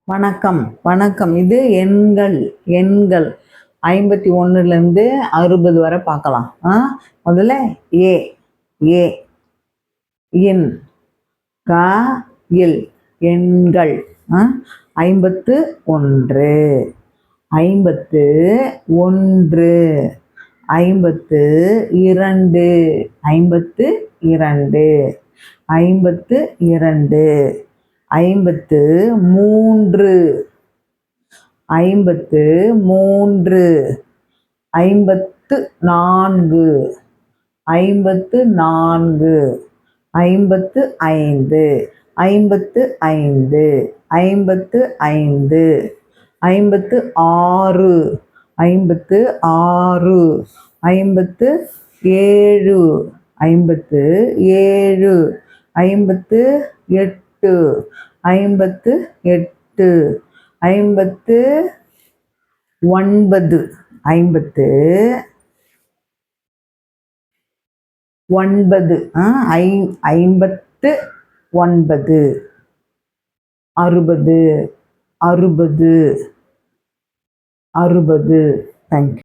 வணக்கம் வணக்கம். இது எண்கள் எண்கள் 51லேருந்து 60 வரை பார்க்கலாம். முதல்ல ஏ ஏ இன் க இல் எண்கள் 51 51 52 52 52 53 54 54 54 55 55 55 56 56 57 57 58 58 59 50 59 60 60 60. தேங்க்யூ.